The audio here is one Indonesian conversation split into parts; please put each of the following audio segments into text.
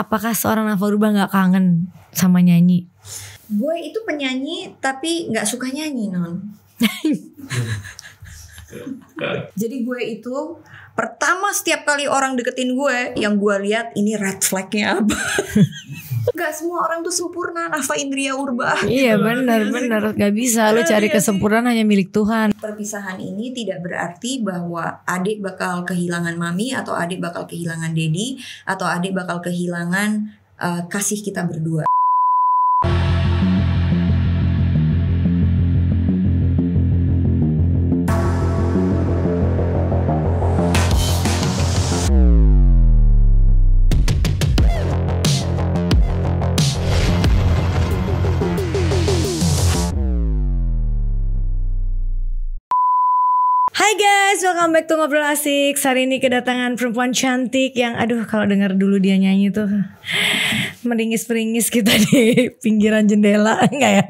apakah seorang Nafa Urbah gak kangen sama nyanyi? Gue itu penyanyi tapi gak suka nyanyi, Non. Jadi gue itu pertama setiap kali orang deketin gue, yang gue lihat ini red flagnya apa. Gak semua orang tuh sempurna, Nafa Indria Urbah. Iya benar, gak bisa lu cari kesempurnaan hanya milik Tuhan. Perpisahan ini tidak berarti bahwa adik bakal kehilangan mami, atau adik bakal kehilangan dedi, atau adik bakal kehilangan kasih kita berdua. Hai guys, welcome back to Ngobrol Asik. Hari ini kedatangan perempuan cantik yang aduh kalau dengar dulu dia nyanyi tuh meringis-meringis kita di pinggiran jendela. Enggak ya?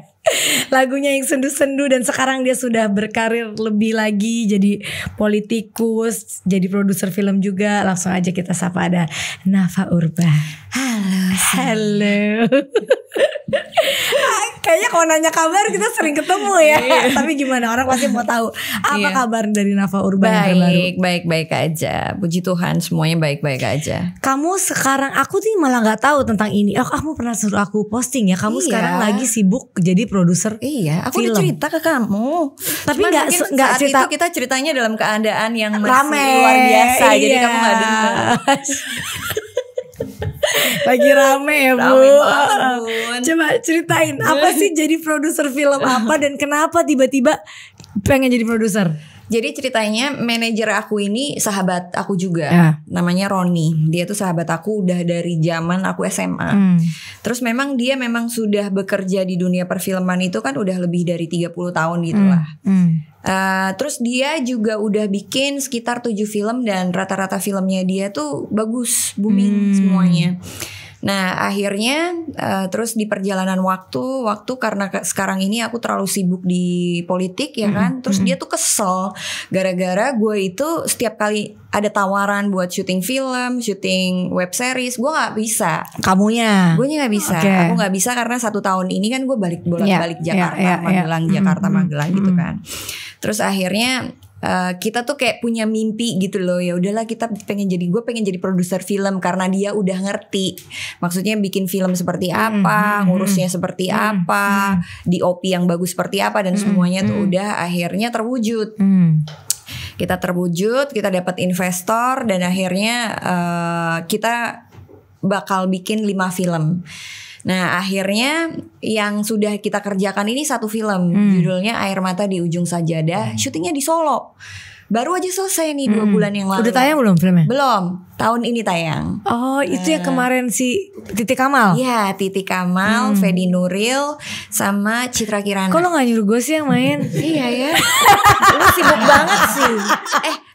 Lagunya yang sendu-sendu, dan sekarang dia sudah berkarir lebih lagi jadi politikus, jadi produser film juga. Langsung aja kita sapa, ada Nafa Urbah. Halo. Kayaknya kalau nanya kabar kita sering ketemu ya. Tapi gimana, orang pasti mau tahu apa kabar dari Nafa Urbah yang terbaru? Baik aja. Puji Tuhan semuanya baik-baik aja. Kamu sekarang, aku tuh malah gak tahu tentang ini. Oh, kamu pernah suruh aku posting ya. Kamu sekarang lagi sibuk jadi produser. Iya, aku udah cerita ke kamu. Tapi nggak cerita. Itu kita ceritanya dalam keadaan yang masih rame, luar biasa. Jadi kamu nggak dengar. Lagi rame ya Bu. Coba ceritain apa sih jadi produser film apa, dan kenapa tiba-tiba pengen jadi produser? Jadi ceritanya manajer aku ini sahabat aku juga, namanya Roni. Dia tuh sahabat aku udah dari zaman aku SMA. Terus memang dia sudah bekerja di dunia perfilman itu kan udah lebih dari 30 tahun gitu lah. Terus dia juga udah bikin sekitar 7 film, dan rata-rata filmnya dia tuh bagus, booming semuanya. Nah akhirnya terus di perjalanan waktu karena sekarang ini aku terlalu sibuk di politik ya kan. Terus dia tuh kesel gara-gara gue itu setiap kali ada tawaran buat syuting film, syuting web series, gue nggak bisa. Kamunya? Gue nggak bisa. Aku nggak bisa karena 1 tahun ini kan gue bolak-balik Jakarta, Magelang, Jakarta, Magelang gitu kan. Terus akhirnya kita tuh kayak punya mimpi gitu loh. Ya udahlah, gue pengen jadi produser film karena dia udah ngerti maksudnya bikin film seperti apa, ngurusnya seperti apa, DOP yang bagus seperti apa, dan semuanya tuh udah akhirnya terwujud. Kita terwujud, kita dapat investor, dan akhirnya kita bakal bikin 5 film. Nah akhirnya yang sudah kita kerjakan ini 1 film, judulnya Air Mata di Ujung Sajadah. Syutingnya di Solo. Baru aja selesai nih 2 bulan yang lalu. Udah tayang belum filmnya? Belum, tahun ini tayang. Oh itu yang kemarin si Titi Kamal? Iya, Titi Kamal, Fedi Nuril, sama Citra Kirana. Kok lo gak nyuruh gue sih yang main? Iya ya, lu sibuk banget sih.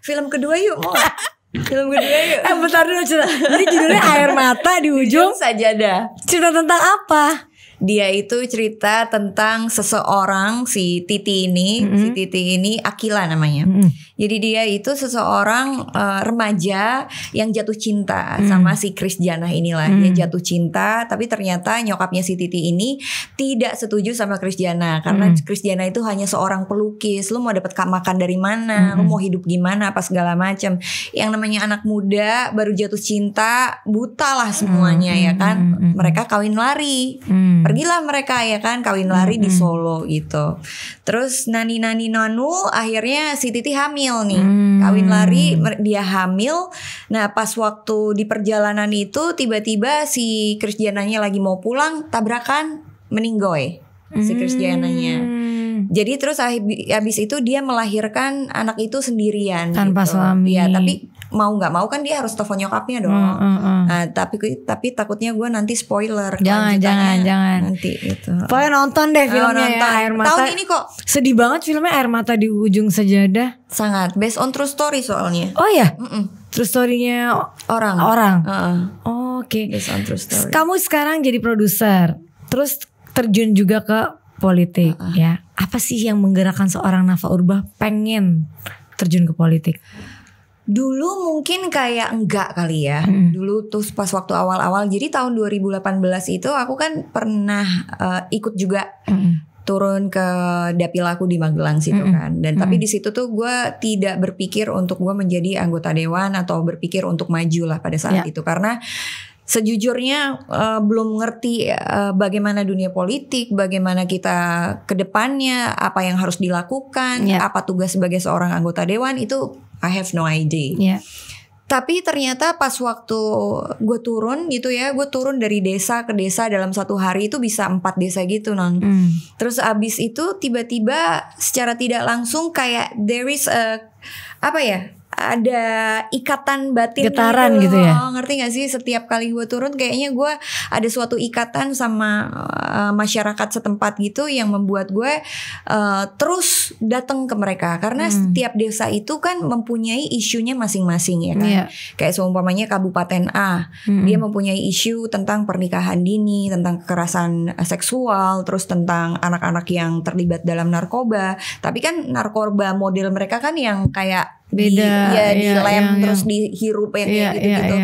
Film kedua yuk, mau gak? Film kedua yuk. Bentar dulu, jadi judulnya Air Mata di Ujung Sajadah. Cerita tentang apa? Dia itu cerita tentang seseorang, si Titi ini Akila namanya. Jadi dia itu seseorang remaja yang jatuh cinta sama si Kris Janah inilah. Dia jatuh cinta, tapi ternyata nyokapnya si Titi ini tidak setuju sama Kris Janah, karena Kris Janah itu hanya seorang pelukis. Lu mau dapat makan dari mana? Lu mau hidup gimana? Apa segala macam. Yang namanya anak muda baru jatuh cinta, buta lah semuanya ya kan. Mereka kawin lari. Pergilah mereka ya kan, kawin lari di Solo gitu. Terus nanu akhirnya si Titi hamil nih. Kawin lari, dia hamil. Nah pas waktu di perjalanan itu tiba-tiba si Kris Janahnya lagi mau pulang, tabrakan, meninggoy si Kris Janahnya. Jadi terus habis itu dia melahirkan anak itu sendirian tanpa gitu. suami. Ya tapi mau nggak mau kan dia harus telepon nyokapnya dong. Nah, tapi takutnya gue nanti spoiler. Jangan nanti itu. Pokoknya nonton deh filmnya ya, Air Mata. Tahun ini kok sedih banget filmnya, Air Mata di Ujung Sajadah. Sangat based on true story soalnya. Oh ya? True story-nya orang. Oke. Based on true story. Kamu sekarang jadi produser, terus terjun juga ke politik ya. Apa sih yang menggerakkan seorang Nafa Urbah pengen terjun ke politik? Dulu mungkin kayak enggak kali ya. Dulu tuh pas waktu awal-awal. Jadi tahun 2018 itu aku kan pernah ikut juga turun ke dapil aku di Magelang situ kan. Dan tapi di situ tuh gue tidak berpikir untuk gue menjadi anggota dewan atau berpikir untuk maju lah pada saat itu, karena sejujurnya belum ngerti bagaimana dunia politik, bagaimana kita ke depannya, apa yang harus dilakukan, apa tugas sebagai seorang anggota dewan, itu I have no idea. Tapi ternyata pas waktu gue turun gitu ya, gue turun dari desa ke desa dalam satu hari itu bisa 4 desa gitu non. Terus abis itu tiba-tiba secara tidak langsung kayak there is ada ikatan batin, getaran gitu ya. Ngerti gak sih, setiap kali gue turun kayaknya gue ada suatu ikatan sama masyarakat setempat gitu yang membuat gue terus datang ke mereka, karena setiap desa itu kan mempunyai isunya masing-masing ya kan. Kayak seumpamanya Kabupaten A, dia mempunyai isu tentang pernikahan dini, tentang kekerasan seksual, terus tentang anak-anak yang terlibat dalam narkoba. Tapi kan narkoba model mereka kan yang kayak beda, di lem terus dihirup yang kayak gitu-gitu.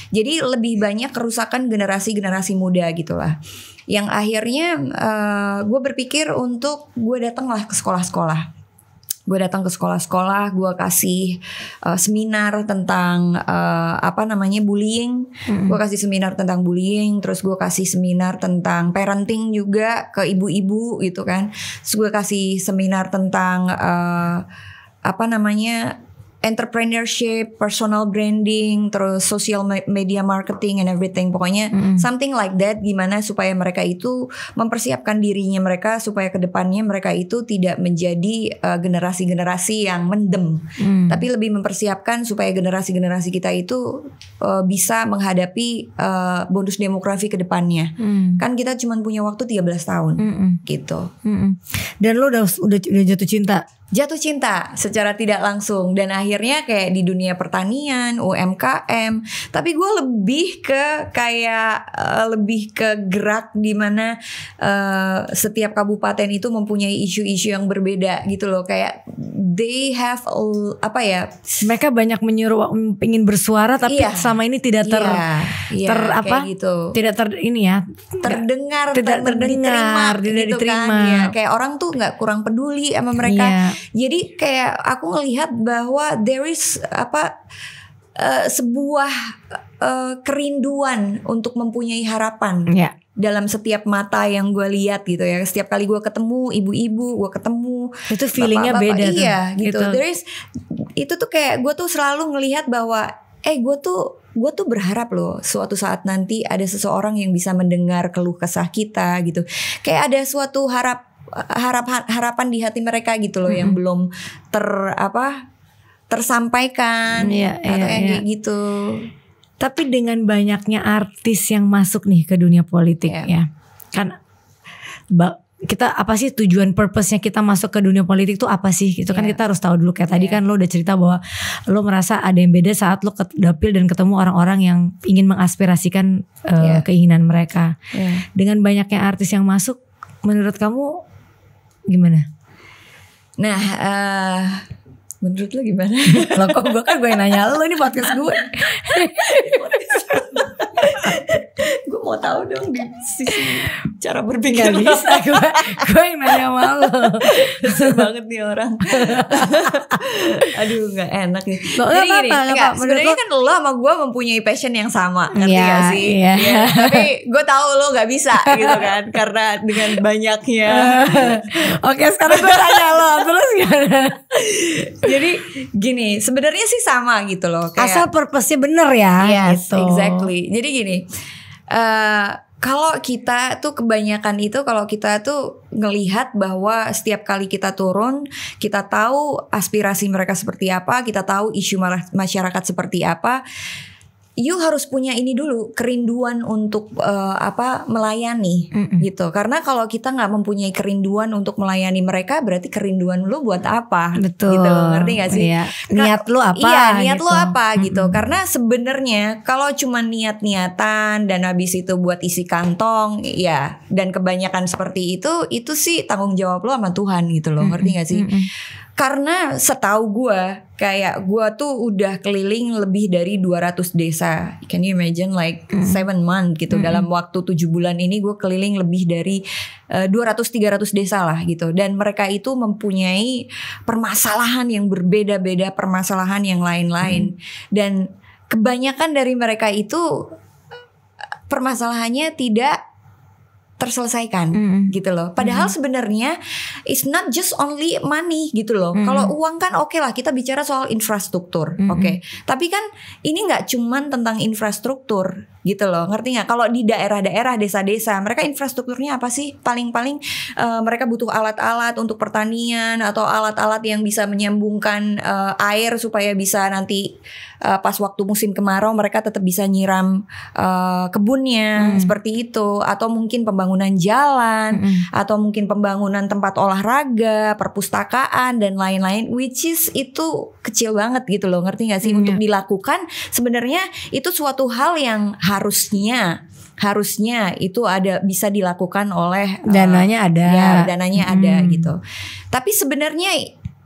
Jadi lebih banyak kerusakan generasi muda gitulah. Yang akhirnya gue berpikir untuk gue datanglah ke sekolah-sekolah. Gue datang ke sekolah-sekolah, gue kasih seminar tentang bullying. Gue kasih seminar tentang bullying, terus gue kasih seminar tentang parenting juga ke ibu-ibu gitu kan. Terus gue kasih seminar tentang entrepreneurship, personal branding, terus social media marketing and everything. Pokoknya something like that, gimana supaya mereka itu mempersiapkan dirinya mereka supaya kedepannya mereka itu tidak menjadi generasi-generasi yang mendem, tapi lebih mempersiapkan supaya generasi-generasi kita itu bisa menghadapi bonus demografi kedepannya. Kan kita cuma punya waktu 13 tahun gitu. Dan lo udah jatuh cinta? Jatuh cinta secara tidak langsung, dan akhirnya kayak di dunia pertanian, UMKM. Tapi gue lebih ke gerak di mana setiap kabupaten itu mempunyai isu-isu yang berbeda gitu loh. Kayak they have mereka banyak menyuruh ingin bersuara, tapi sama ini tidak terdengar, tidak diterima gitu kan. Ya, kayak orang tuh nggak kurang peduli sama mereka. Jadi kayak aku ngelihat bahwa there is sebuah kerinduan untuk mempunyai harapan dalam setiap mata yang gue lihat gitu ya. Setiap kali gue ketemu ibu-ibu, gue ketemu itu feelingnya beda gitu. There is, itu tuh kayak gue tuh selalu ngelihat bahwa gue tuh berharap loh suatu saat nanti ada seseorang yang bisa mendengar keluh kesah kita gitu. Kayak ada suatu harapan di hati mereka gitu loh, yang belum tersampaikan kayak gitu. Tapi dengan banyaknya artis yang masuk nih ke dunia politik ya kan, kita apa sih tujuan purpose-nya kita masuk ke dunia politik tuh apa sih gitu kan, kita harus tahu dulu. Kayak tadi kan lo udah cerita bahwa lo merasa ada yang beda saat lo ke dapil dan ketemu orang-orang yang ingin mengaspirasikan keinginan mereka. Dengan banyaknya artis yang masuk, menurut kamu gimana? Nah, menurut lo gimana? Loh kok gue yang nanya lo, ini podcast gue. Gue mau tahu dong di sisi cara berpikir. Gak bisa, gue yang nanya sama lo. Kesel banget nih orang. Aduh, gak enak nih. Jadi gini, sebenarnya kan lo sama gue mempunyai passion yang sama, ngerti gak sih? Tapi gue tahu lo gak bisa gitu kan, karena dengan banyaknya. Oke, sekarang gue tanya lo, terus gimana? Jadi gini, sebenarnya sih sama gitu loh. Kayak, asal purpose-nya bener ya. Yes, gitu. Exactly. Jadi gini, kalau kita tuh kebanyakan itu, kalau kita tuh ngelihat bahwa setiap kali kita turun, kita tahu aspirasi mereka seperti apa, kita tahu isu masyarakat seperti apa. You harus punya ini dulu, kerinduan untuk melayani gitu. Karena kalau kita nggak mempunyai kerinduan untuk melayani mereka, berarti kerinduan lu buat apa? Betul. Gitu, ngerti gak sih? Iya. Niat lu apa? Iya, niat gitu. lu apa gitu. Karena sebenarnya kalau cuma niat-niatan dan habis itu buat isi kantong, ya, dan kebanyakan seperti itu sih tanggung jawab lu sama Tuhan gitu loh, ngerti gak sih? Karena setahu gue, kayak gue tuh udah keliling lebih dari 200 desa. Can you imagine like 7 months gitu. Dalam waktu 7 bulan ini gue keliling lebih dari 200-300 desa lah gitu. Dan mereka itu mempunyai permasalahan yang berbeda-beda, permasalahan yang lain-lain. Dan kebanyakan dari mereka itu permasalahannya tidak terselesaikan gitu loh. Padahal sebenarnya it's not just only money gitu loh. Kalau uang kan oke lah, kita bicara soal infrastruktur, oke. Tapi kan ini nggak cuman tentang infrastruktur gitu loh, ngerti nggak? Kalau di daerah-daerah, desa-desa, mereka infrastrukturnya apa sih? Paling-paling mereka butuh alat-alat untuk pertanian atau alat-alat yang bisa menyambungkan air supaya bisa nanti pas waktu musim kemarau mereka tetap bisa nyiram kebunnya seperti itu, atau mungkin pembangunan jalan, atau mungkin pembangunan tempat olahraga, perpustakaan dan lain-lain, which is itu kecil banget gitu loh, ngerti nggak sih? Untuk dilakukan sebenarnya itu suatu hal yang harusnya itu ada, bisa dilakukan oleh dananya ada, ya, dananya ada gitu. Tapi sebenarnya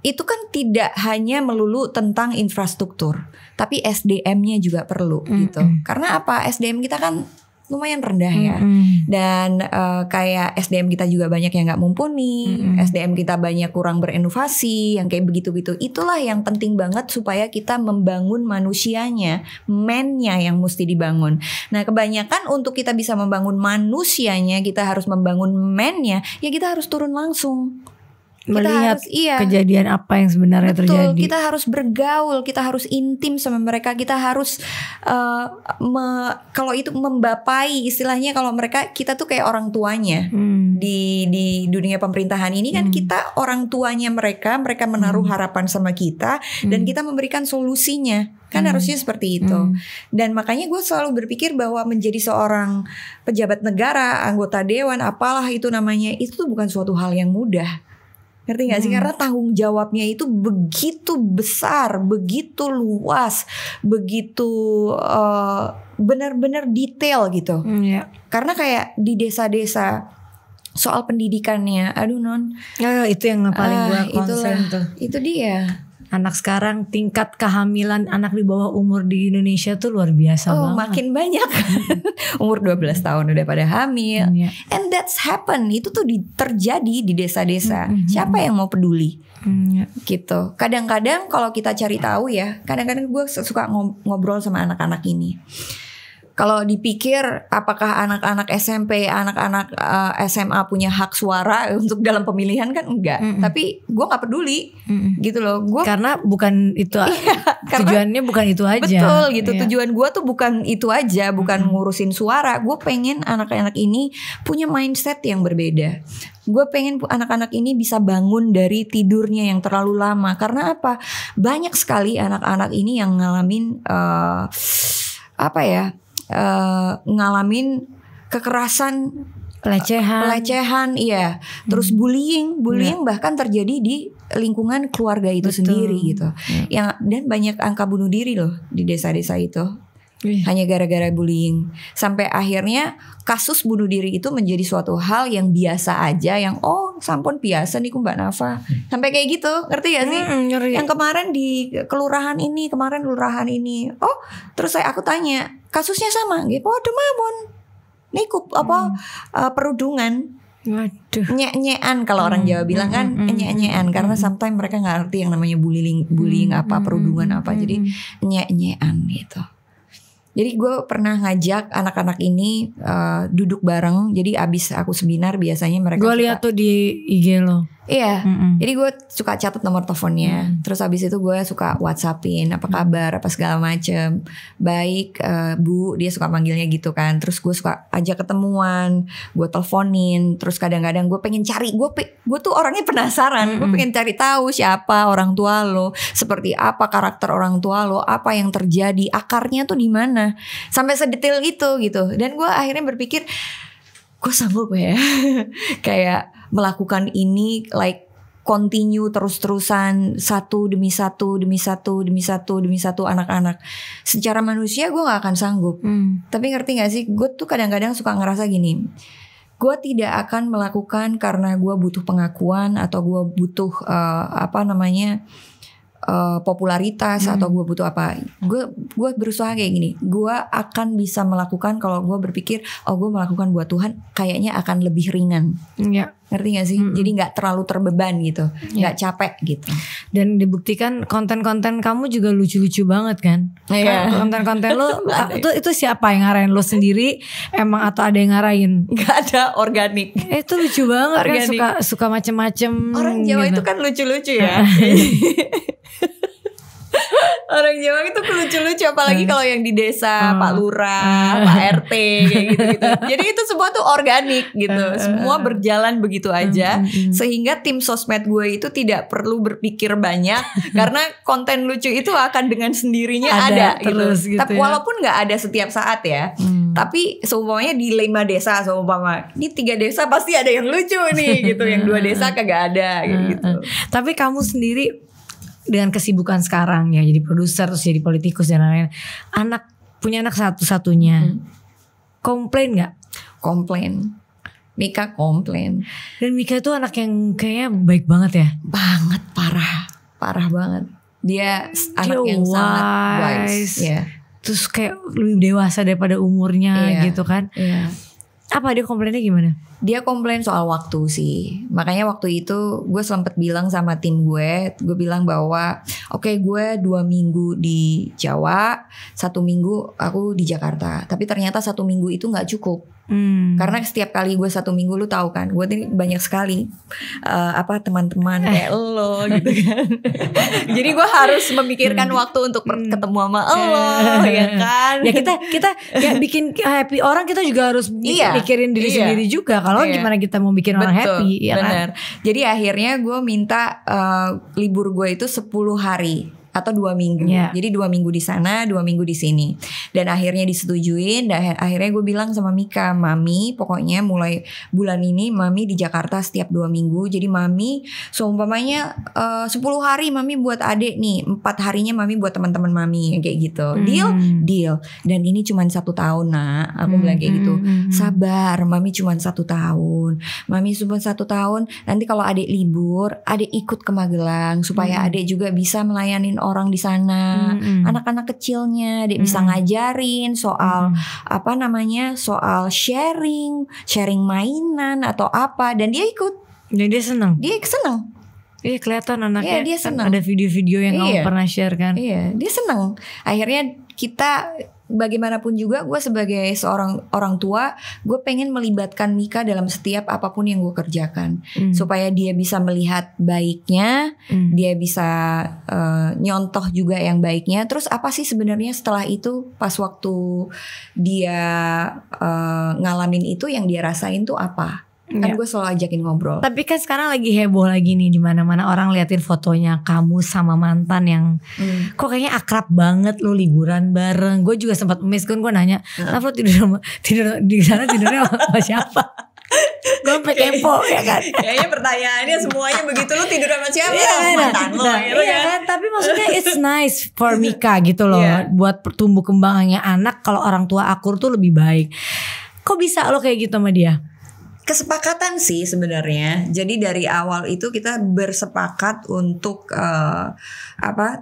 itu kan tidak hanya melulu tentang infrastruktur, tapi SDM-nya juga perlu gitu. Karena apa? SDM kita kan lumayan rendah ya. Dan kayak SDM kita juga banyak yang gak mumpuni, SDM kita banyak kurang berinovasi, yang kayak begitu-gitu. Itulah yang penting banget supaya kita membangun manusianya, man-nya yang mesti dibangun. Nah kebanyakan untuk kita bisa membangun manusianya, kita harus membangun man-nya, ya kita harus turun langsung. Melihat kejadian apa yang sebenarnya terjadi. Kita harus bergaul, kita harus intim sama mereka, kita harus kalau itu membapai, istilahnya kalau mereka, kita tuh kayak orang tuanya di dunia pemerintahan ini kan kita orang tuanya mereka menaruh harapan sama kita dan kita memberikan solusinya. Kan harusnya seperti itu. Dan makanya gue selalu berpikir bahwa menjadi seorang pejabat negara, anggota dewan, apalah itu namanya, itu tuh bukan suatu hal yang mudah. Ngerti gak sih? Karena tanggung jawabnya itu begitu besar, begitu luas, begitu benar-benar detail gitu. Karena kayak di desa-desa soal pendidikannya, aduh non, itu yang paling gue concern tuh. Itu dia. Anak sekarang tingkat kehamilan anak di bawah umur di Indonesia tuh luar biasa banget. Makin banyak. Umur 12 tahun udah pada hamil. And that's happen. Itu tuh terjadi di desa-desa. Siapa yang mau peduli? Gitu. Kadang-kadang kalau kita cari tahu ya, kadang-kadang gue suka ngobrol sama anak-anak ini. Kalau dipikir apakah anak-anak SMP, anak-anak SMA punya hak suara untuk dalam pemilihan, kan enggak. Tapi gue gak peduli gitu loh. Karena bukan itu, tujuannya bukan itu aja. Betul gitu. Tujuan gue tuh bukan itu aja, bukan ngurusin suara. Gue pengen anak-anak ini punya mindset yang berbeda. Gue pengen anak-anak ini bisa bangun dari tidurnya yang terlalu lama. Karena apa? Banyak sekali anak-anak ini yang ngalamin ngalamin kekerasan, pelecehan, iya. Terus bullying bahkan terjadi di lingkungan keluarga itu sendiri gitu. Dan banyak angka bunuh diri loh di desa-desa itu. Hanya gara-gara bullying. Sampai akhirnya kasus bunuh diri itu menjadi suatu hal yang biasa aja, yang sampun biasa nih Mbak Nafa. Sampai kayak gitu, ngerti gak sih? Yang kemarin di kelurahan ini, terus aku tanya, kasusnya sama gitu. Demamon. Nikup perundungan. Waduh. Nyek-nyekan kalau orang Jawa bilang kan, nyek-nyekan karena sometimes mereka nggak ngerti yang namanya bullying apa, perundungan apa. Jadi nyek-nyekan gitu. Jadi gue pernah ngajak anak-anak ini duduk bareng. Jadi abis aku seminar biasanya mereka. Gue lihat tuh di IG lo. Iya. Jadi gue suka catat nomor teleponnya. Terus abis itu gue suka WhatsAppin apa kabar, apa segala macem. Baik Bu, dia suka manggilnya gitu kan. Terus gue suka ajak ketemuan, gue teleponin. Terus kadang-kadang gue pengen cari, gue tuh orangnya penasaran. Gue pengen cari tahu siapa orang tua lo, seperti apa karakter orang tua lo, apa yang terjadi, akarnya tuh di mana. Sampai sedetail itu gitu. Dan gue akhirnya berpikir, gue sanggup ya kayak melakukan ini like continue terus-terusan, satu demi satu anak-anak. Secara manusia gue gak akan sanggup. Tapi ngerti gak sih, gue tuh kadang-kadang suka ngerasa gini, gue tidak akan melakukan karena gue butuh pengakuan atau gue butuh popularitas atau gue butuh apa. Gue berusaha kayak gini. Gue akan bisa melakukan kalau gue berpikir gue melakukan buat Tuhan, kayaknya akan lebih ringan. Ngerti gak sih? Jadi gak terlalu terbeban gitu, gak capek gitu. Dan dibuktikan konten-konten kamu juga lucu-lucu banget kan? Konten-konten lo itu siapa yang ngarahin lo sendiri? Emang atau ada yang ngarahin? Gak ada, organik. Itu lucu banget kan, suka macem-macem. Orang Jawa gitu. Itu kan lucu-lucu ya. Orang Jawa itu lucu-lucu, apalagi kalau yang di desa, Pak Lurah, Pak RT kayak gitu-gitu. Jadi itu semua tuh organik gitu. Semua berjalan begitu aja, sehingga tim sosmed gue itu tidak perlu berpikir banyak karena konten lucu itu akan dengan sendirinya ada gitu. Tapi walaupun nggak ada setiap saat ya. Tapi seumpamanya di 5 desa, seumpama di 3 desa pasti ada yang lucu nih gitu, yang 2 desa kagak ada gitu. Tapi kamu sendiri dengan kesibukan sekarang ya, jadi produser terus jadi politikus dan lain-lain, punya anak satu-satunya, komplain nggak? Komplain. Mika komplain. Dan Mika itu anak yang kayaknya baik banget ya. Banget, parah banget. Dia anak yang sangat wise. Terus kayak lebih dewasa daripada umurnya gitu kan. Apa dia komplainnya gimana? Dia komplain soal waktu sih. Makanya waktu itu gue sempet bilang sama tim gue bilang bahwa oke, gue 2 minggu di Jawa, 1 minggu aku di Jakarta. Tapi ternyata 1 minggu itu gak cukup. Karena setiap kali gue 1 minggu, lu tahu kan, gue ini banyak sekali teman-teman kayak lo gitu kan. Jadi gue harus memikirkan waktu untuk ketemu sama lo, ya kan. Ya kita ya bikin happy orang, kita juga harus mikirin diri sendiri juga. Kalau gimana kita mau bikin orang happy, ya kan. Jadi akhirnya gue minta libur gue itu 10 hari atau 2 minggu. Jadi 2 minggu di sana, 2 minggu di sini. Dan akhirnya disetujuin. Dan akhirnya gue bilang sama Mika, Mami pokoknya mulai bulan ini Mami di Jakarta setiap 2 minggu. Jadi Mami seumpamanya 10 hari Mami buat adik nih, 4 harinya Mami buat teman-teman Mami, kayak gitu. Deal. Dan ini cuma 1 tahun nak. Aku bilang kayak gitu. Sabar, Mami cuma 1 tahun. Mami cuma 1 tahun. Nanti kalau adik libur, adik ikut ke Magelang supaya adik juga bisa melayani orang di sana, anak-anak kecilnya, dia bisa ngajarin soal soal sharing mainan atau apa, dan dia ikut. Dan dia senang. Iya, kelihatan anaknya. Dia senang. Ada video-video yang kamu pernah share kan. Iya, dia senang. Akhirnya kita, bagaimanapun juga gue sebagai seorang orang tua, gue pengen melibatkan Mika dalam setiap apapun yang gue kerjakan, supaya dia bisa melihat baiknya, dia bisa nyontoh juga yang baiknya. Terus apa sih sebenarnya setelah itu, pas waktu dia ngalamin itu, yang dia rasain tuh apa? Kan gue selalu ajakin ngobrol. Tapi kan sekarang lagi heboh lagi nih, di mana-mana orang liatin fotonya kamu sama mantan yang kok kayaknya akrab banget, lo liburan bareng. Gue juga sempat miss, gue nanya, kenapa lo tidur di sana, tidurnya sama siapa? Gue sampai kepo ya kan. Kayaknya pertanyaannya semuanya begitu, lo tidur sama siapa? Mantan lo kan. Tapi maksudnya it's nice for Mika gitu loh, buat tumbuh kembangnya anak. Kalau orang tua akur tuh lebih baik. Kok bisa lo kayak gitu sama dia? Kesepakatan sih sebenarnya. Jadi dari awal itu kita bersepakat untuk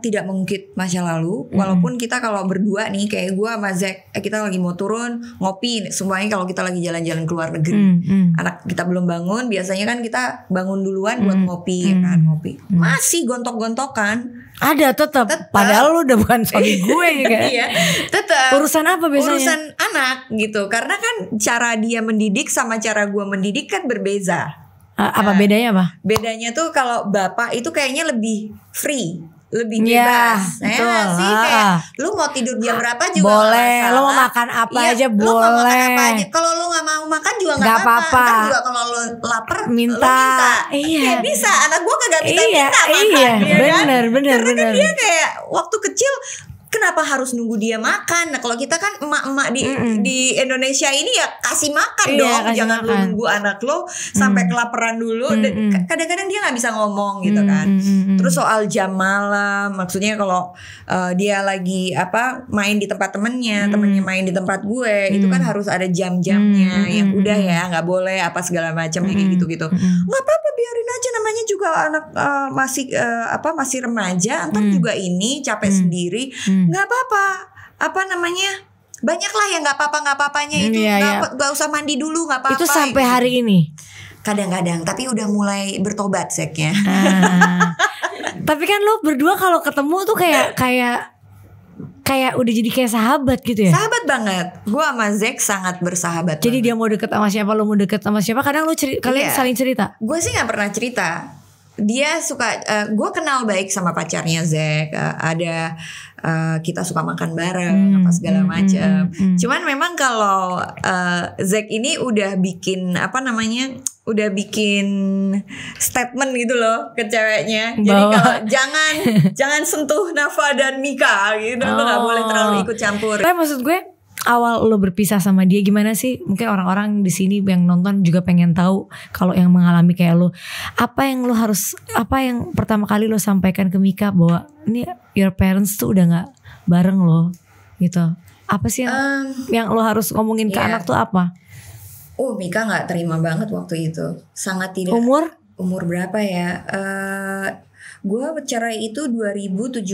tidak mengungkit masa lalu. Walaupun kita kalau berdua nih, kayak gue sama Zack, kita lagi mau turun ngopi semuanya. Kalau kita lagi jalan-jalan ke luar negeri, anak kita belum bangun, biasanya kan kita bangun duluan buat ngopi, kan ngopi. Masih gontok-gontokan. Ada tetap. Padahal lu udah bukan suami gue kan. Iya, tetap. Urusan apa biasanya? Urusan anak gitu. Karena kan cara dia mendidik sama cara gue mendidik kan berbeza. Apa bedanya apa? Bedanya tuh kalau bapak itu kayaknya lebih free, lebih bebas. Sih kayak lu mau tidur jam berapa juga boleh, lu mau makan apa aja boleh. Lu mau makan apa aja. Kalau lu nggak mau makan juga nggak apa-apa. Kan juga kalau lu lapar minta. Iya, bisa. Anak gua kagak minta makan. Iya, benar. Karena kan dia kayak waktu kecil kenapa harus nunggu dia makan? Nah kalau kita kan emak-emak di Indonesia ini ya kasih makan dong, kasih jangan lu makan. nunggu anak lo sampai kelaparan dulu. Dan kadang-kadang dia nggak bisa ngomong gitu kan. Terus soal jam malam, maksudnya kalau dia lagi main di tempat temennya main di tempat gue, itu kan harus ada jam-jamnya yang udah ya nggak boleh apa segala macam kayak gitu-gitu. Nggak apa-apa, biarin aja, namanya juga anak masih remaja, ntar juga ini capek sendiri. Nggak apa-apa, banyak lah yang nggak apa-apanya itu. Nggak usah mandi dulu, nggak apa-apa. Itu sampai hari ini. Kadang-kadang, tapi udah mulai bertobat Zeknya. Tapi kan lo berdua kalau ketemu tuh kayak udah jadi kayak sahabat gitu ya. Sahabat banget. Gue sama Zek sangat bersahabat. Jadi banget. dia mau deket sama siapa, lo mau deket sama siapa, kadang lo kalian saling cerita. Gue sih nggak pernah cerita. Dia suka, gue kenal baik sama pacarnya Zek. Kita suka makan bareng apa segala macam. Cuman memang kalau Zek ini udah bikin udah bikin statement gitu loh ke ceweknya. Jadi kalau jangan sentuh Nafa dan Mika gitu, lo nggak boleh terlalu ikut campur. Tapi maksud gue, awal lo berpisah sama dia gimana sih? Mungkin orang-orang di sini yang nonton juga pengen tahu kalau yang mengalami kayak lo. Apa yang pertama kali lo sampaikan ke Mika bahwa ini your parents tuh udah nggak bareng lo gitu. Apa sih yang lo harus ngomongin ke anak tuh apa? Mika nggak terima banget waktu itu. Sangat tidak. Umur berapa ya? Gue cerai itu 2017.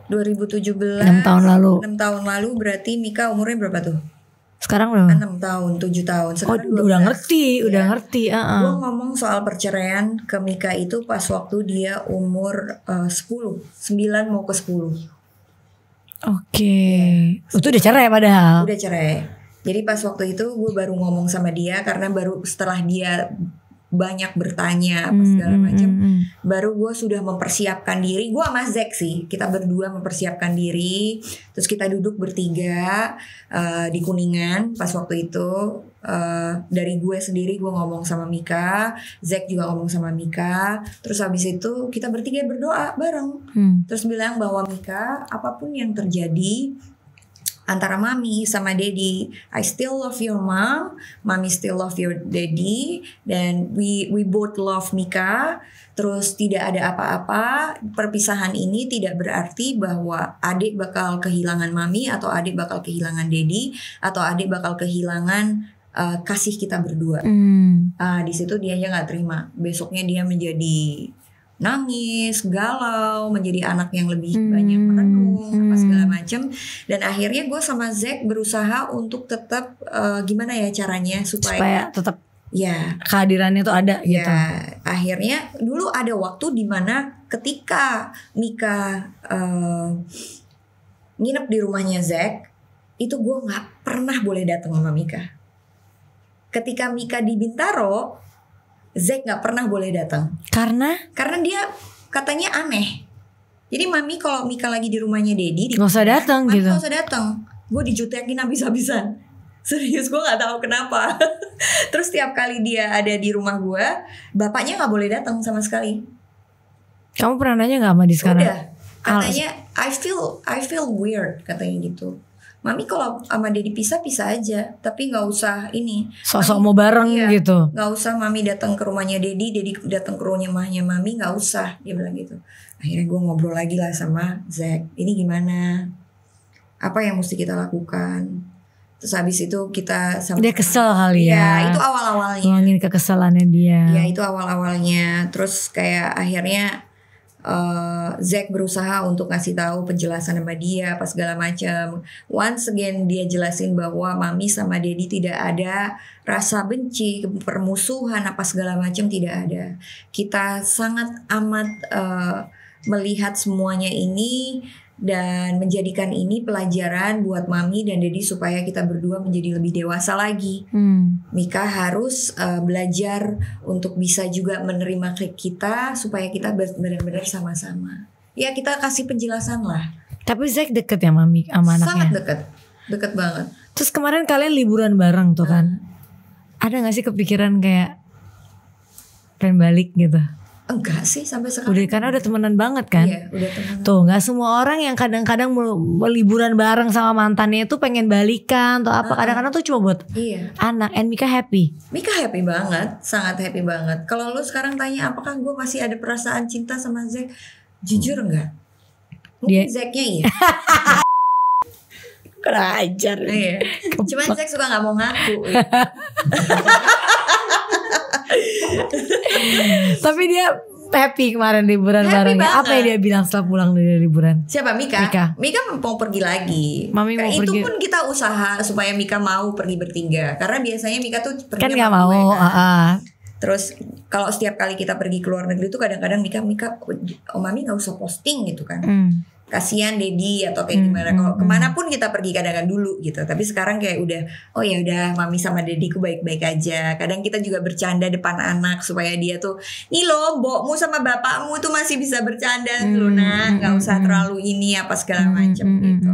2017 6 tahun lalu. 6 tahun lalu berarti Mika umurnya berapa tuh? Sekarang berapa? 6 tahun, 7 tahun. Sekarang udah ngerti. Gue ngomong soal perceraian ke Mika itu pas waktu dia umur 10, 9 mau ke 10. Oke. Itu udah cerai padahal. Udah cerai. Jadi pas waktu itu gue baru ngomong sama dia, karena baru setelah dia banyak bertanya apa segala macam, baru gue sudah mempersiapkan diri. Gue sama Zek sih, kita berdua mempersiapkan diri. Terus kita duduk bertiga di Kuningan pas waktu itu. Dari gue sendiri gue ngomong sama Mika, Zek juga ngomong sama Mika. Terus habis itu kita bertiga berdoa bareng. Terus bilang bahwa Mika, apapun yang terjadi antara mami sama daddy, I still love your mom, mami still love your daddy, dan we both love Mika. Terus tidak ada apa-apa. Perpisahan ini tidak berarti bahwa adik bakal kehilangan mami, atau adik bakal kehilangan daddy, atau adik bakal kehilangan kasih kita berdua. Di situ dia aja nggak terima. Besoknya dia menjadi nangis, galau, menjadi anak yang lebih banyak merenung apa segala macam. Dan akhirnya gue sama Zek berusaha untuk tetap gimana ya caranya supaya tetap ya kehadirannya tuh ada gitu. Ya, akhirnya dulu ada waktu dimana ketika Mika nginep di rumahnya Zek, itu gue nggak pernah boleh datang sama Mika. Ketika Mika di Bintaro, Zek nggak pernah boleh datang. Karena dia katanya aneh. Jadi mami kalau Mika lagi di rumahnya Dedi, nggak usah datang gitu. Nggak usah datang. Gue dijutekin habis-habisan. Serius, gue nggak tahu kenapa. Terus tiap kali dia ada di rumah gue, bapaknya nggak boleh datang sama sekali. Kamu pernah nanya nggak sama dia sekarang? Udah. Katanya I feel weird katanya gitu. Mami kalau sama Dedi pisah aja, tapi nggak usah ini. Sosok mau bareng gitu. Nggak usah Mami datang ke rumahnya Dedi datang ke rumahnya Mami, nggak usah, dia bilang gitu. Akhirnya gue ngobrol lagi lah sama Zek. Ini gimana? Apa yang mesti kita lakukan? Terus habis itu kita dia kesel kali ya. Itu awal-awalnya. Ngomongin kekesalannya dia. Ya itu awal-awalnya. Terus kayak akhirnya Zek berusaha untuk ngasih tahu penjelasan sama dia apa segala macam. Once again dia jelasin bahwa mami sama daddy tidak ada rasa benci, permusuhan apa segala macam, tidak ada. Kita sangat amat melihat semuanya ini dan menjadikan ini pelajaran buat mami dan daddy supaya kita berdua menjadi lebih dewasa lagi. Mika harus belajar untuk bisa juga menerima kita supaya kita benar-benar sama-sama. Ya kita kasih penjelasan lah. Tapi Zek deket ya mami sama anaknya? Sangat deket banget. Terus kemarin kalian liburan bareng tuh kan? Ada gak sih kepikiran kayak pengen balik gitu? Enggak sih sampai sekarang. Udah karena udah temenan banget kan. Iya, udah temenan. Tuh nggak semua orang yang kadang-kadang mau liburan bareng sama mantannya itu pengen balikan atau apa. Kadang-kadang tuh cuma buat anak. And Mika happy. Mika happy banget, sangat happy banget. Kalau lu sekarang tanya apakah gue masih ada perasaan cinta sama Zack, jujur enggak? Mungkin Zacknya iya. Kurang ajar. Iya. Cuman Zack suka nggak mau ngaku. Tapi dia happy kemarin liburan barengnya. Apa yang dia bilang setelah pulang dari liburan? Siapa? Mika mau pergi lagi. Mami mau itu pergi. pun kita usaha supaya Mika mau pergi bertiga. Karena biasanya Mika tuh pergi kan nggak mau. Terus kalau setiap kali kita pergi ke luar negeri tuh kadang-kadang Mika Mami nggak usah posting gitu kan. Kasihan Dedi atau kayak gimana. Kalau kemana pun kita pergi kadang-kadang dulu gitu. Tapi sekarang kayak udah, oh ya udah Mami sama Dediku baik-baik aja. Kadang kita juga bercanda depan anak supaya dia tuh, nih loh, mbokmu sama bapakmu tuh masih bisa bercanda loh nak, nggak usah terlalu ini apa segala macam gitu.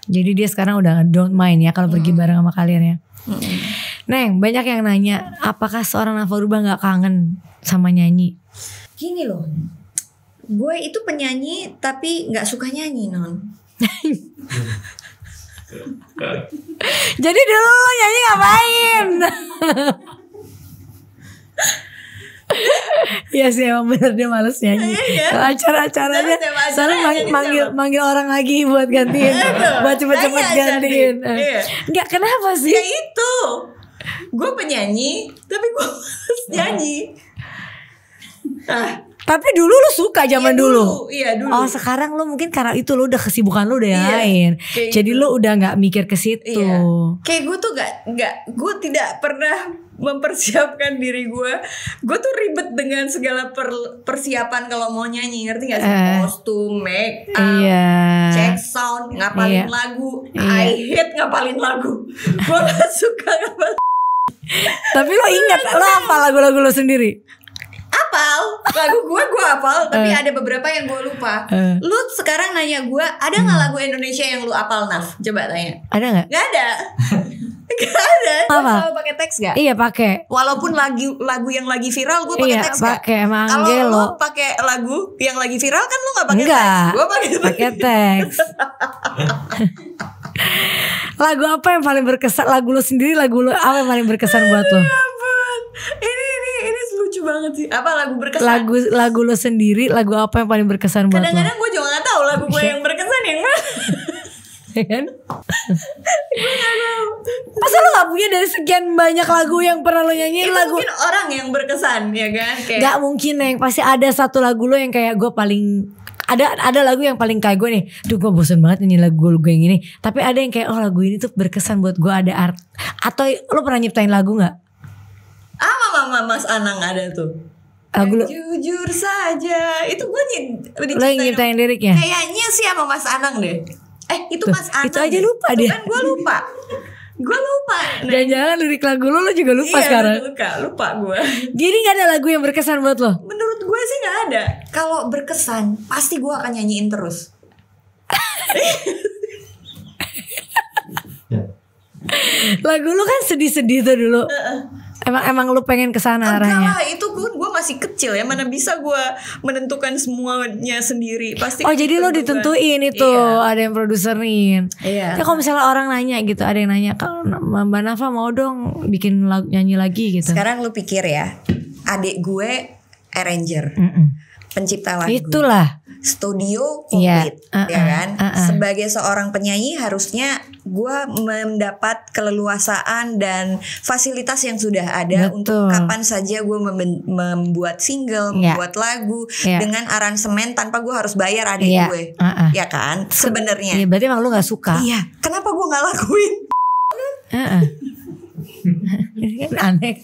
Jadi dia sekarang udah don't mind ya kalau pergi bareng sama kalian ya. Neng, banyak yang nanya, apakah seorang Nafa Rubah nggak kangen sama nyanyi? Gini loh. Gue itu penyanyi tapi gak suka nyanyi non. Jadi dulu lo nyanyi ngapain? Iya sih emang bener dia males nyanyi. Acara-acaranya sekarang manggil orang lagi buat gantiin, buat cepet-cepet gantiin. Enggak, kenapa sih? Ya itu, gue penyanyi tapi gue males nyanyi. Tapi dulu lu suka zaman dulu. Iya dulu. Oh sekarang lu mungkin karena itu lu udah kesibukan lu udah yang lain. Jadi lu udah gak mikir ke situ. Kayak gue tuh gue tidak pernah mempersiapkan diri gue. Gue tuh ribet dengan segala persiapan kalau mau nyanyi, ngerti gak sih? Kostum, make up, check sound, ngapalin lagu. I hate ngapalin lagu. Gue gak suka ngapalin. Tapi lo ingat lo apa lagu-lagu lo sendiri? Apal lagu gue apal, tapi ada beberapa yang gue lupa. Lu sekarang nanya gue, ada nggak lagu Indonesia yang lu apal, Naf? Coba tanya. Ada nggak? Nggak ada. Nggak ada. Apa? Lu pakai teks gak? Iya pakai. Walaupun lagu yang lagi viral gue pakai teks gak? Pakai emang. Kalau lu pakai lagu yang lagi viral kan lu nggak pakai teks. Gue pakai teks. Lagu apa yang paling berkesan? Lagu lu sendiri, lagu lu apa yang paling berkesan buat lo? Ini lucu banget sih. Apa lagu berkesan? Lagu lo sendiri, lagu apa yang paling berkesan buat lo? Kadang-kadang gue juga gak tahu lagu gue yang berkesan yang mana. Ya kan? Gue gak tahu. Masa lo gak punya dari sekian banyak lagu yang pernah lo nyanyiin lagu? Mungkin orang yang berkesan ya kan? Kayak... Gak mungkin Neng. Pasti ada satu lagu lo yang kayak gue paling... Ada lagu yang paling kayak gue nih. Duh gue bosan banget nyanyi lagu yang ini. Tapi ada yang kayak oh lagu ini tuh berkesan buat gue, ada art. Atau lo pernah nyiptain lagu gak? Mama Mas Anang ada tuh. Lagu lo jujur saja. Itu gue lo yang nyiptain liriknya? Kayaknya sih sama Mas Anang deh. Itu tuh, Mas Anang. Itu aja lupa dia. Kan gue lupa. Dan jangan lirik lagu lo juga lupa sekarang. Lupa gue. Jadi gak ada lagu yang berkesan buat lo? Menurut gue sih gak ada. Kalau berkesan pasti gue akan nyanyiin terus. Lagu lu kan sedih-sedih tuh dulu. Emang lu pengen kesana arahnya? Enggak lah, itu gue masih kecil ya. Mana bisa gue menentukan semuanya sendiri. Pasti. Oh jadi lu ditentuin itu. Ada yang produserin. Iya. Ya kalau misalnya orang nanya gitu, ada yang nanya, kalau Mbak Nafa mau dong bikin nyanyi lagi gitu. Sekarang lu pikir ya, adik gue arranger, pencipta lagu. Itulah. Studio komplit, ya kan? Sebagai seorang penyanyi harusnya gue mendapat keleluasaan dan fasilitas yang sudah ada. Betul. Untuk kapan saja gue membuat single, membuat lagu dengan aransemen tanpa gue harus bayar adik gue, ya kan? Sebenarnya. Iya, berarti emang lu nggak suka? Iya. Kenapa gue nggak lakuin? Ini kan aneh.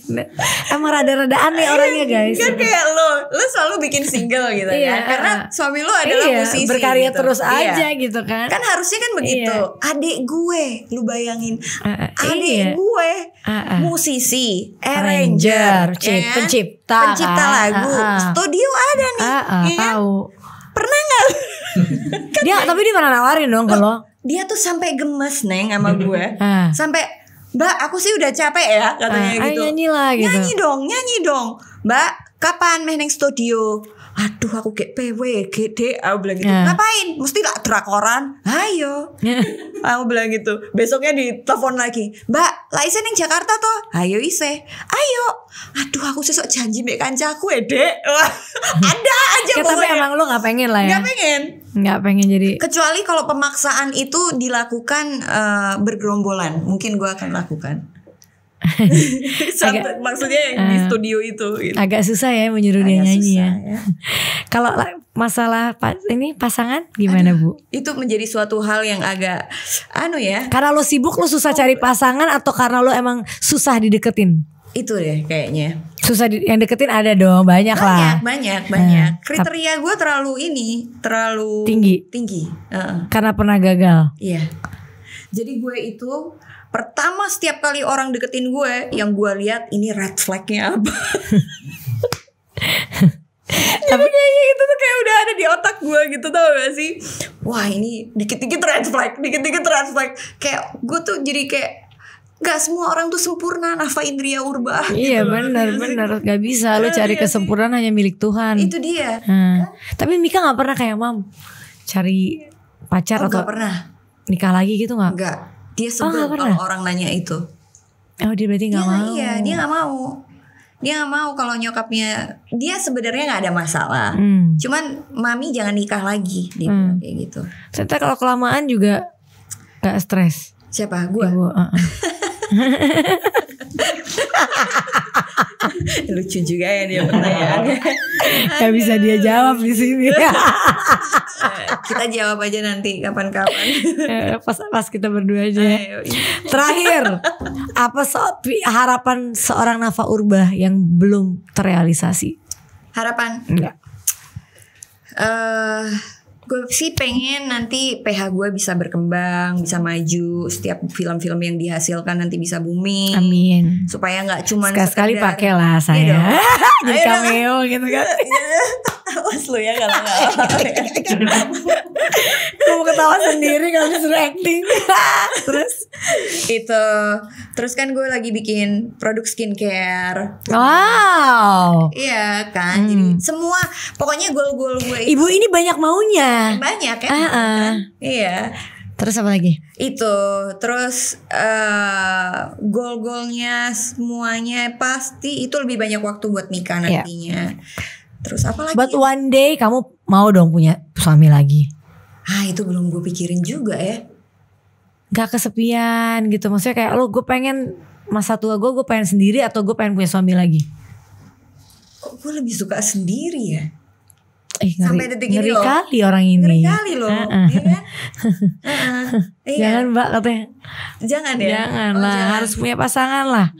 Emang rada-rada aneh orangnya guys. Kan kayak lo selalu bikin single gitu kan. Karena suami lo adalah musisi, berkarya gitu. terus aja gitu kan. Kan harusnya kan begitu. Adik gue, lu bayangin, adik gue musisi, arranger, pencipta lagu, studio ada nih. Tahu. Pernah nggak? Tapi dia pernah nawarin dong kalau. Dia tuh sampai gemes Neng sama gue. Sampai Mbak, aku sih udah capek ya katanya gitu. Nyanyi lah gitu. Nyanyi dong, Mbak. kapan meh neng studio? Aduh aku kayak PW gede, aku bilang gitu. Ngapain? Mesti lah drakoran. Ayo. Aku bilang gitu. Besoknya ditelepon lagi. Mbak, lah ise neng Jakarta toh? Ayo ise. Ayo. Aduh aku sesok janji mbek kancaku Dek. Wah, ada aja Ya, tapi emang lu gak pengen lah ya. Gak pengen. Gak pengen jadi. Kecuali kalau pemaksaan itu dilakukan bergerombolan, mungkin gue akan lakukan. Maksudnya yang di studio itu gitu. Agak susah ya menyuruh dia nyanyi ya. Kalau masalah ini pasangan gimana Bu? Itu menjadi suatu hal yang agak ya. Karena lo sibuk lo susah cari pasangan atau karena lo emang susah dideketin? Itu deh kayaknya. Susah yang deketin ada dong, banyak lah. Banyak. Kriteria gue terlalu tinggi. Karena pernah gagal. Iya. Jadi gue itu pertama setiap kali orang deketin gue, yang gue lihat ini red flagnya apa. Tapi kayaknya itu tuh kayak udah ada di otak gue gitu, tau gak sih? Wah ini dikit-dikit red flag. Kayak gue tuh jadi kayak gak semua orang tuh sempurna, Nafa Indria Urbah. Iya gitu. benar. Gak bisa lo cari kesempurnaan hanya milik Tuhan. Itu dia. Tapi Mika gak pernah kayak Mam cari pacar atau gak pernah nikah lagi gitu gak? Enggak. Dia sebel kalau orang nanya itu. Oh dia berarti gak mau. Iya dia gak mau. Dia gak mau kalau nyokapnya. Dia sebenarnya gak ada masalah. Cuman mami jangan nikah lagi. Dia bilang kayak gitu. Ternyata kalau kelamaan juga gak stres. Siapa? Gua? Ibu, Lucu juga ya dia pertanyaannya. Gak bisa dia jawab di sini. Kita jawab aja nanti kapan-kapan. Pas kita berdua aja. Terakhir, apa harapan seorang Nafa Urbah yang belum terrealisasi? Harapan? Enggak. Gue sih pengen nanti PH gue bisa berkembang, bisa maju. Setiap film-film yang dihasilkan nanti bisa booming. Amin. Supaya nggak cuma sekali pakai lah saya. Jadi cameo gitu kan. Awas lu ya kalau nggak. Gue mau ketawa sendiri kalau disuruh acting. Terus kan gue lagi bikin produk skincare. Wow. Iya kan. Jadi semua pokoknya goal-goal gue itu. Ibu ini banyak maunya. Banyak ya. Iya. Terus apa lagi? Itu terus goal-goalnya semuanya pasti itu lebih banyak waktu buat nikah nantinya. Terus apa lagi? But one day kamu mau dong punya suami lagi? Itu belum gue pikirin juga ya. Gak kesepian gitu. Maksudnya kayak gue pengen masa tua gue pengen sendiri atau gue pengen punya suami lagi? Kok gue lebih suka sendiri ya? Sampai detik ini loh. Ngeri kali orang ini. Ngeri kali loh. Iya kan? Jangan Mbak katanya. Jangan ya? Jangan lah. Harus punya pasangan lah.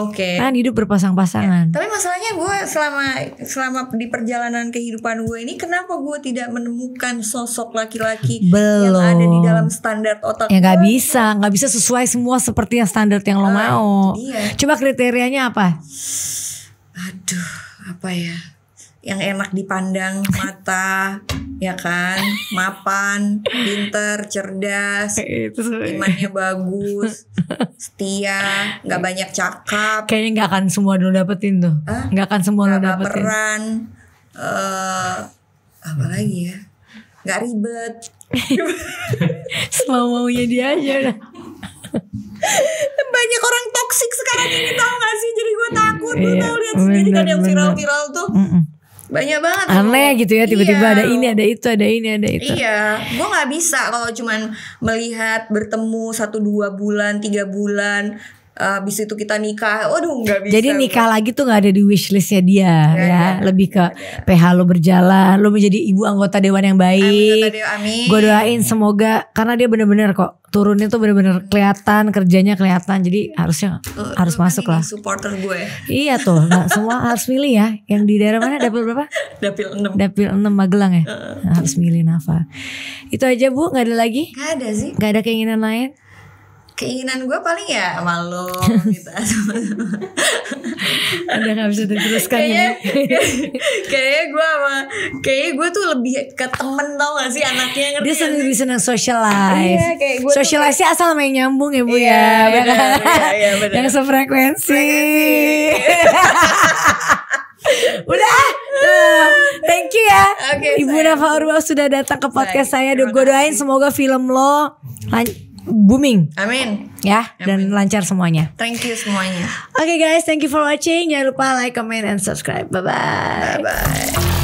Oke. Kan hidup berpasang-pasangan. Tapi masalahnya gue selama di perjalanan kehidupan gue ini, kenapa gue tidak menemukan sosok laki-laki yang ada di dalam standar otak ya gak bisa sesuai semua seperti yang standar yang lo mau. Iya. Coba kriterianya apa? Aduh, apa ya? Yang enak dipandang mata, ya kan, mapan, pinter, cerdas, imannya bagus, setia, nggak banyak cakap. Kayaknya nggak akan semua lo dapetin tuh, nggak akan semua lo dapetin. Baperan, apa lagi ya, nggak ribet. Selalu maunya dia aja. Banyak orang toksik sekarang ini, tau gak sih? Jadi gue takut. Gue tau lihat sendiri kan yang viral-viral tuh. Banyak banget. Aneh gitu ya, tiba-tiba ada ini, ada itu, ada ini, ada itu. Iya, gue gak bisa kalau cuman melihat bertemu 1-2 bulan, 3 bulan, abis itu kita nikah. Waduh gak bisa. Jadi nikah lagi tuh gak ada di wishlistnya dia ya. Lebih ke PH lo berjalan, lo menjadi ibu anggota dewan yang baik. Amin. Gue doain semoga, karena dia bener-bener kok turunnya tuh bener-bener kelihatan, kerjanya kelihatan. Jadi harusnya harus masuk lah. Supporter gue. Iya tuh, semua harus milih ya. Yang di daerah mana, dapil berapa? Dapil 6 Magelang ya. Harus milih Nafa. Itu aja Bu, gak ada lagi? Gak ada sih. Gak ada keinginan lain? Keinginan gue paling ya sama lo gitu. Udah gak bisa diteruskan ya. Kayaknya gue tuh lebih ke temen, tau gak sih anaknya, ngerti? Dia lebih senang socialize. Iya, socialize asal main nyambung ya Bu ya. Iya, bener. Yang sefrekuensi. Udah. Thank you ya. Oke, Ibu sayang. Nafa Urwa sudah datang ke podcast Baik, saya. terima Gue doain semoga film lo booming Amin. ya dan lancar semuanya. Thank you semuanya. Oke guys, thank you for watching. Jangan lupa like, comment, and subscribe. Bye bye. Bye bye.